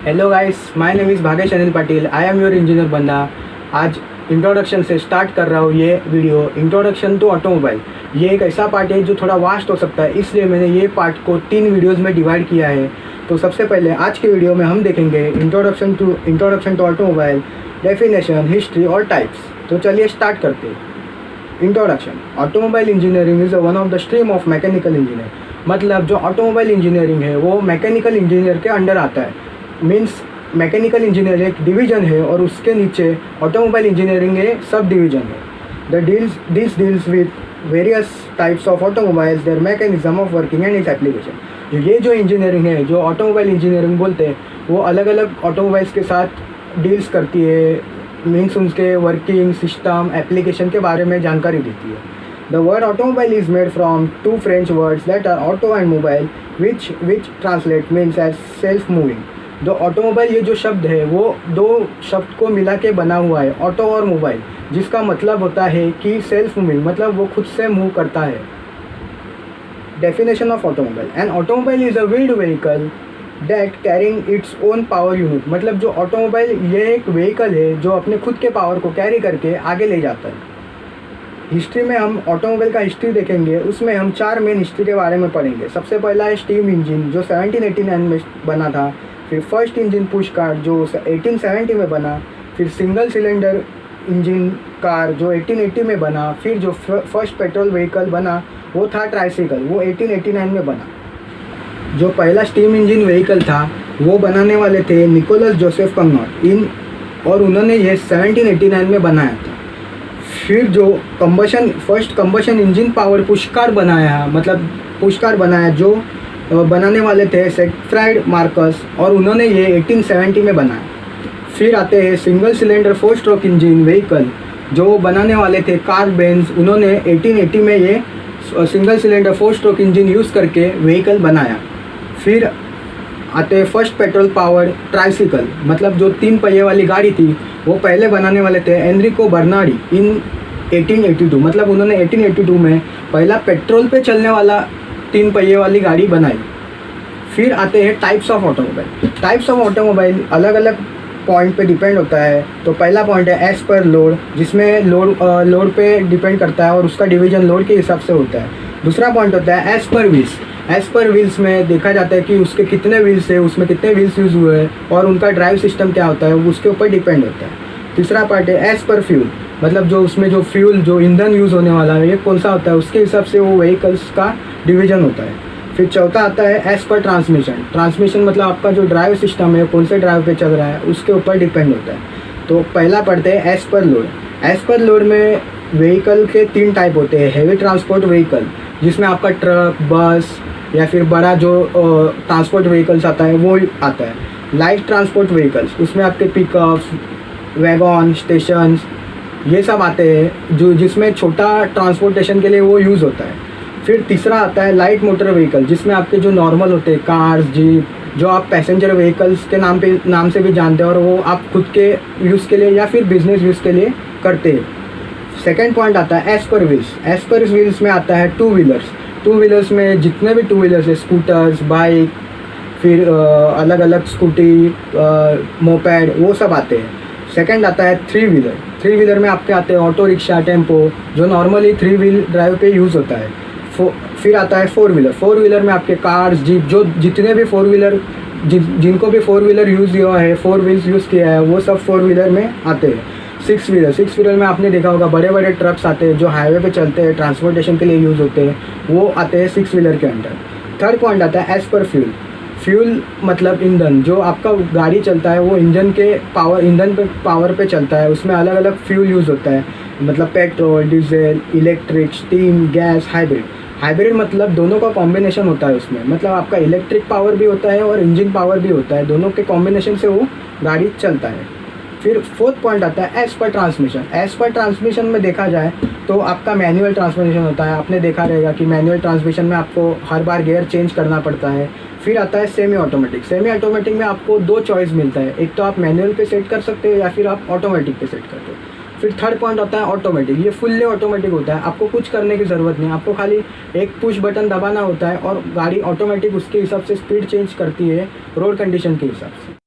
Hello guys, my name is Bhagesh Anil Patil. I am your engineer बंदा। आज introduction से start कर रहा हूँ ये वीडियो। इंट्रोडक्शन टू ऑटोमोबाइल ये एक ऐसा पार्ट है जो थोड़ा वास्ट हो सकता है, इसलिए मैंने ये पार्ट को 3 वीडियोज़ में डिवाइड किया है। तो सबसे पहले आज के वीडियो में हम देखेंगे introduction to automobile, definition, history और टाइप्स। तो चलिए स्टार्ट करते हैं। Introduction. Automobile engineering is one of the stream of mechanical engineer. मतलब जो ऑटोमोबाइल इंजीनियरिंग है वो मैकेनिकल इंजीनियर के अंडर आता है। मीन्स मैकेनिकल इंजीनियर एक डिवीज़न है और उसके नीचे ऑटोमोबाइल इंजीनियरिंग एक सब डिवीज़न है। This deals with various types of automobiles, there mechanism of working and its application. ये जो इंजीनियरिंग है, जो ऑटोमोबाइल इंजीनियरिंग बोलते हैं, वो अलग अलग ऑटोमोबाइल्स के साथ डील्स करती है। मीन्स उनके वर्किंग, सिस्टम, एप्लीकेशन के बारे में जानकारी देती है। The word automobile is made from 2 French words that are auto and mobile, which translate means as self-moving। जो ऑटोमोबाइल ये जो शब्द है वो 2 शब्द को मिला के बना हुआ है, ऑटो और मोबाइल, जिसका मतलब होता है कि सेल्फ मूविंग, मतलब वो खुद से मूव करता है। Definition of automobile. An automobile is a wheeled vehicle that carrying its own power unit. मतलब जो ऑटोमोबाइल ये एक व्हीकल है जो अपने खुद के पावर को कैरी करके आगे ले जाता है। हिस्ट्री में हम ऑटोमोबाइल का हिस्ट्री देखेंगे, उसमें हम 4 मेन हिस्ट्री के बारे में पढ़ेंगे। सबसे पहला है स्टीम इंजन जो 1789 में बना था। फिर फर्स्ट इंजन पुश कार जो 1870 में बना। फिर सिंगल सिलेंडर इंजन कार जो 1880 में बना। फिर जो फर्स्ट पेट्रोल व्हीकल बना वो था ट्राइसिकल, वो 1889 में बना। जो पहला स्टीम इंजन व्हीकल था वो बनाने वाले थे निकोलस जोसेफ कनॉट और उन्होंने ये 1789 में बनाया था। फिर जो फर्स्ट कंबशन इंजन पावर पुशकार बनाया, मतलब पुशकार बनाया, जो बनाने वाले थे सेगफ्राइड मार्कस और उन्होंने ये 1870 में बनाया। फिर आते हैं single cylinder 4 stroke engine vehicle जो बनाने वाले थे कार्ल बेंज, उन्होंने 1880 में ये single cylinder 4 stroke engine use करके व्हीकल बनाया। फिर आते हैं फर्स्ट पेट्रोल पावर ट्राइसिकल, मतलब जो 3 पहिए वाली गाड़ी थी वो पहले बनाने वाले थे एनरिको बर्नार्डी इन 1882। मतलब उन्होंने 1882 में पहला पेट्रोल पे चलने वाला 3 पहिए वाली गाड़ी बनाई। फिर आते हैं types of automobile. Types of automobile अलग अलग पॉइंट पे डिपेंड होता है। तो पहला पॉइंट है एज पर लोड, जिसमें लोड पे डिपेंड करता है और उसका डिवीजन लोड के हिसाब से होता है। दूसरा पॉइंट होता है as per wheels. As per wheels में देखा जाता है कि उसके कितने व्हील्स है, उसमें कितने व्हील्स यूज़ हुए हैं और उनका ड्राइव सिस्टम क्या होता है, उसके ऊपर डिपेंड होता है। तीसरा पार्ट है एज पर फ्यूल, मतलब जो उसमें जो फ्यूल, जो ईंधन यूज़ होने वाला है ये कौन सा होता है, उसके हिसाब से वो व्हीकल्स का डिवीजन होता है। फिर चौथा आता है एज पर ट्रांसमिशन। ट्रांसमिशन मतलब आपका जो ड्राइव सिस्टम है कौन से ड्राइव पे चल रहा है उसके ऊपर डिपेंड होता है। तो पहला पढ़ते हैं as per load. As per load में व्हीकल के 3 टाइप होते हैं। हैवी ट्रांसपोर्ट व्हीकल, जिसमें आपका ट्रक, बस या फिर बड़ा जो ट्रांसपोर्ट व्हीकल्स आता है वो आता है। लाइट ट्रांसपोर्ट व्हीकल्स, उसमें आपके पिकअप्स, वैगन, स्टेशंस ये सब आते हैं, जो जिसमें छोटा ट्रांसपोर्टेशन के लिए वो यूज़ होता है। फिर तीसरा आता है लाइट मोटर व्हीकल, जिसमें आपके जो नॉर्मल होते हैं कार्स, जीप, जो आप पैसेंजर व्हीकल्स के नाम से भी जानते हैं और वो आप खुद के यूज़ के लिए या फिर बिजनेस यूज़ के लिए करते हैं। सेकेंड पॉइंट आता है as per wheels. As per wheels में आता है 2 व्हीलर्स। 2 व्हीलर्स में जितने भी 2 व्हीलर्स है, स्कूटर्स, बाइक, फिर अलग अलग स्कूटी, मोपेड, वो सब आते हैं। सेकंड आता है 3 व्हीलर। 3 व्हीलर में आपके आते हैं ऑटो रिक्शा, टेम्पो, जो नॉर्मली 3 व्हील ड्राइव पे यूज़ होता है। फिर आता है 4 व्हीलर। 4 व्हीलर में आपके कार्स, जीप, जो जितने भी 4 व्हीलर जिनको भी 4 व्हीलर यूज़ हुआ है, 4 व्हील्स यूज़ किया है, वो सब 4 व्हीलर में आते हैं। 6 व्हीलर। 6 व्हीलर में आपने देखा होगा बड़े बड़े ट्रक्स आते हैं जो हाईवे पे चलते हैं, ट्रांसपोर्टेशन के लिए यूज़ होते हैं, वो आते हैं 6 व्हीलर के अंडर। थर्ड पॉइंट आता है एज पर फ्यूल। फ्यूल मतलब ईंधन, जो आपका गाड़ी चलता है वो ईंधन पे पावर पे चलता है। उसमें अलग अलग फ्यूल यूज़ होता है, मतलब petrol, diesel, electric, steam, gas, hybrid. Hybrid मतलब दोनों का कॉम्बिनेशन होता है उसमें, मतलब आपका इलेक्ट्रिक पावर भी होता है और इंजन पावर भी होता है, दोनों के कॉम्बिनेशन से वो गाड़ी चलता है। फिर फोर्थ पॉइंट आता है as per transmission. As per transmission में देखा जाए तो आपका मैनुअल ट्रांसमिशन होता है। आपने देखा रहेगा कि मैनुअल ट्रांसमिशन में आपको हर बार गियर चेंज करना पड़ता है। फिर आता है सेमी ऑटोमेटिक। सेमी ऑटोमेटिक में आपको 2 चॉइस मिलता है, एक तो आप मैनुअल पे सेट कर सकते हो या फिर आप ऑटोमेटिक पे सेट करते हो। फिर थर्ड पॉइंट होता है ऑटोमेटिक। ये फुल्ली ऑटोमेटिक होता है, आपको कुछ करने की ज़रूरत नहीं, आपको खाली एक पुश बटन दबाना होता है और गाड़ी ऑटोमेटिक उसके हिसाब से स्पीड चेंज करती है रोड कंडीशन के हिसाब से।